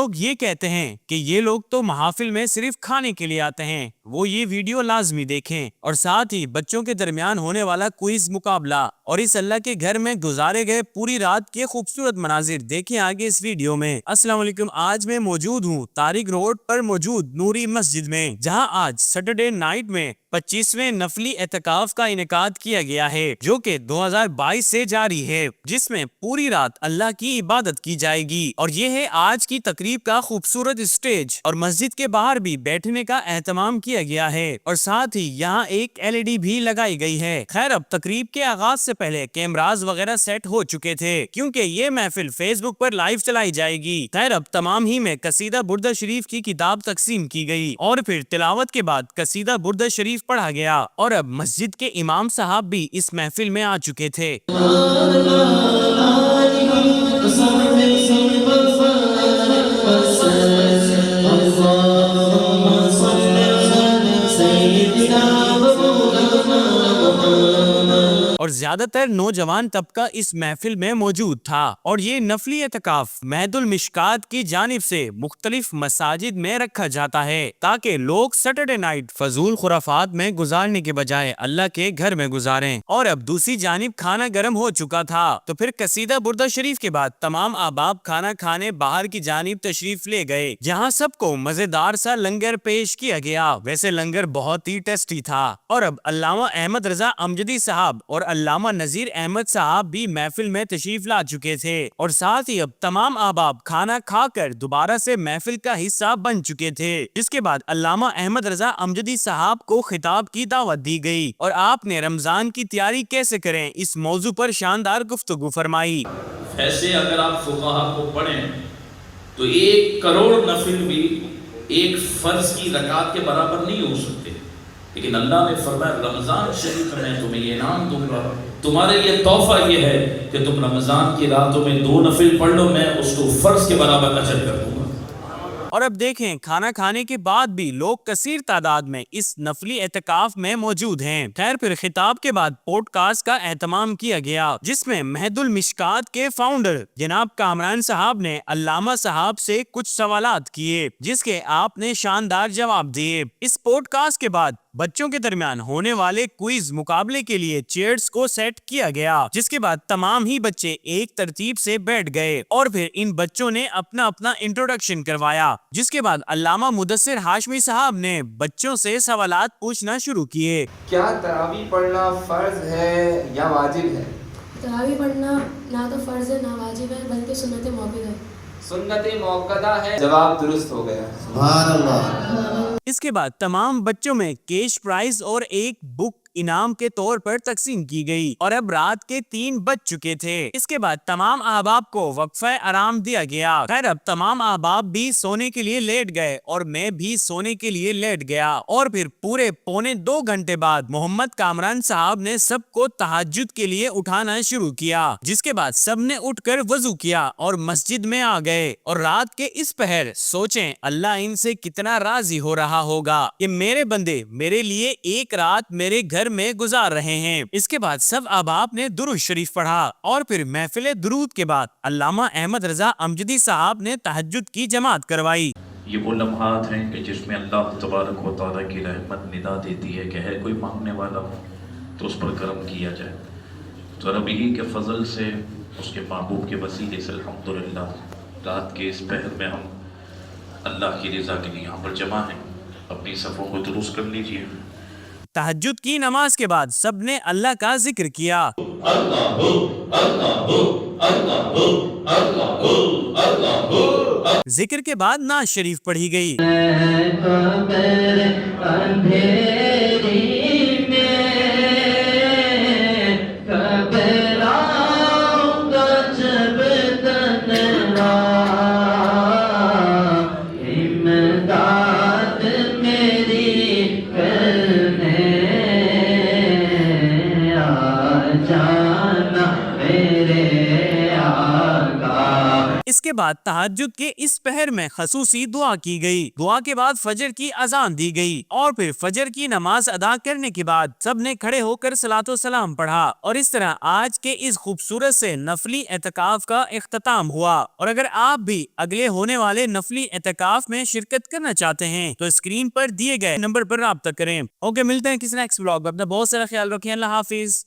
لوگ یہ کہتے ہیں کہ یہ لوگ تو محافل میں صرف کھانے کے لیے آتے ہیں، وہ یہ ویڈیو لازمی دیکھیں، اور ساتھ ہی بچوں کے درمیان ہونے والا کوئز مقابلہ اور اس اللہ کے گھر میں گزارے گئے پوری رات کے خوبصورت مناظر دیکھیں آگے اس ویڈیو میں۔ السلام علیکم، آج میں موجود ہوں طارق روڈ پر موجود نوری مسجد میں، جہاں آج سیٹرڈے نائٹ میں 25ویں نفلی اعتکاف کا انعقاد کیا گیا ہے، جو کہ 2022 سے جاری ہے، جس میں پوری رات اللہ کی عبادت کی جائے گی۔ اور یہ ہے آج کی تقریب کا خوبصورت اسٹیج، اور مسجد کے باہر بھی بیٹھنے کا اہتمام کیا گیا ہے، اور ساتھ ہی یہاں ایک LED بھی لگائی گئی ہے۔ خیر، اب تقریب کے آغاز سے پہلے کیمراز وغیرہ سیٹ ہو چکے تھے، کیونکہ یہ محفل فیس بک پر لائیو چلائی جائے گی۔ خیر، اب تمام ہی میں قصیدہ بردہ شریف کی کتاب تقسیم کی گئی، اور پھر تلاوت کے بعد قصیدہ بردہ شریف پڑھا گیا، اور اب مسجد کے امام صاحب بھی اس محفل میں آ چکے تھے۔ اور زیادہ تر نوجوان طبقہ اس محفل میں موجود تھا، اور یہ نفلی اعتکاف مہد المشکات کی جانب سے مختلف مساجد میں رکھا جاتا ہے، تاکہ لوگ سیٹرڈے نائٹ فضول خرافات میں گزارنے کے بجائے اللہ کے گھر میں گزاریں۔ اور اب دوسری جانب کھانا گرم ہو چکا تھا، تو پھر قصیدہ بردہ شریف کے بعد تمام احباب کھانا کھانے باہر کی جانب تشریف لے گئے، جہاں سب کو مزیدار سا لنگر پیش کیا گیا۔ ویسے لنگر بہت ہی ٹیسٹی تھا، اور اب علامہ احمد رضا امجدی صاحب اور علامہ نذیر احمد صاحب بھی محفل میں تشریف لا چکے تھے، اور ساتھ ہی اب تمام احباب کھانا کھا کر دوبارہ سے محفل کا حصہ بن چکے تھے، جس کے بعد علامہ احمد رضا امجدی صاحب کو خطاب کی دعوت دی گئی، اور آپ نے رمضان کی تیاری کیسے کریں اس موضوع پر شاندار گفتگو فرمائی۔ ایسے اگر آپ فقہا کو پڑھیں تو 1 کروڑ نفل بھی ایک فرض کی رکعت کے برابر نہیں ہو سکتے، لیکن اللہ نے فرمایا رمضان شریف میں تمہیں یہ انعام دوں گا، تمہارے لیے تحفہ یہ ہے کہ تم رمضان کی راتوں میں 2 نفل پڑھ لو، میں اس کو فرض کے برابر اجر کر دوں گا۔ اور اب دیکھیں، کھانا کھانے کے بعد بھی لوگ کثیر تعداد میں اس نفلی اعتکاف میں موجود ہیں۔ خیر، پھر خطاب کے بعد پوڈ کاسٹ کا اہتمام کیا گیا، جس میں مہد المشکات کے فاؤنڈر جناب کامران صاحب نے علامہ صاحب سے کچھ سوالات کیے، جس کے آپ نے شاندار جواب دیے۔ اس پوڈ کاسٹ کے بعد بچوں کے درمیان ہونے والے کوئز مقابلے کے لیے چیئرز کو سیٹ کیا گیا، جس کے بعد تمام ہی بچے ایک ترتیب سے بیٹھ گئے، اور پھر ان بچوں نے اپنا اپنا انٹروڈکشن کروایا، جس کے بعد علامہ مدثر ہاشمی صاحب نے بچوں سے سوالات پوچھنا شروع کیے۔ کیا تراویح پڑھنا فرض ہے یا واجب ہے؟ تراویح پڑھنا نہ تو فرض ہے نہ واجب ہے، بلکہ سنت موقع ہے۔ سنت موقدہ ہے۔ جواب درست ہو گیا، سبحان اللہ۔ اس کے بعد تمام بچوں میں کیش پرائز اور ایک بک انعام کے طور پر تقسیم کی گئی، اور اب رات کے 3 بج چکے تھے۔ اس کے بعد تمام احباب کو وقفہ آرام دیا گیا۔ خیر، اب تمام احباب بھی سونے کے لیے لیٹ گئے، اور میں بھی سونے کے لیے لیٹ گیا، اور پھر پورے پونے 2 گھنٹے بعد محمد کامران صاحب نے سب کو تہجد کے لیے اٹھانا شروع کیا، جس کے بعد سب نے اٹھ کر وضو کیا اور مسجد میں آ گئے، اور رات کے اس پہر سوچیں اللہ ان سے کتنا راضی ہو رہا ہوگا کہ میرے بندے میرے لیے ایک رات میرے گھر میں گزار رہے ہیں۔ اس کے بعد سب احباب نے درود شریف پڑھا، اور پھر محفل درود کے بعد علامہ احمد رضا امجدی صاحب نے تہجد کی جماعت کروائی۔ یہ وہ لمحات ہیں کہ جس میں اللہ تبارک و تعالیٰ کی رحمت ندا دیتی ہے کہ ہے کوئی مانگنے والا تو اس پر کرم کیا جائے، تو رب ہی کے فضل سے اس کے محبوب کے وسیلے سے الحمدللہ رات کے اس پہر میں ہم اللہ کی رضا کے لیے یہاں پر جمع ہیں۔ اپنی صفوں کو درست کر لیجئے۔ تہجد کی نماز کے بعد سب نے اللہ کا ذکر کیا۔ ذکر کے بعد نعت شریف پڑھی گئی۔ اس کے کے بعد تہجد کے اس پہر میں خصوصی دعا کی گئی. دعا کے بعد فجر کی اذان دی گئی اور پھر فجر کی نماز ادا کرنے کے بعد سب نے کھڑے ہو کر صلاۃ و سلام پڑھا. اور اس طرح آج کے اس خوبصورت سے نفلی اعتکاف کا اختتام ہوا. اور اگر آپ بھی اگلے ہونے والے نفلی اعتکاف میں شرکت کرنا چاہتے ہیں تو اسکرین پر دیے گئے نمبر پر رابطہ کریں. اوکے، ملتے ہیں کسی نیکسٹ ولاگ میں. اپنا بہت سارا خیال رکھیں. اللہ حافظ.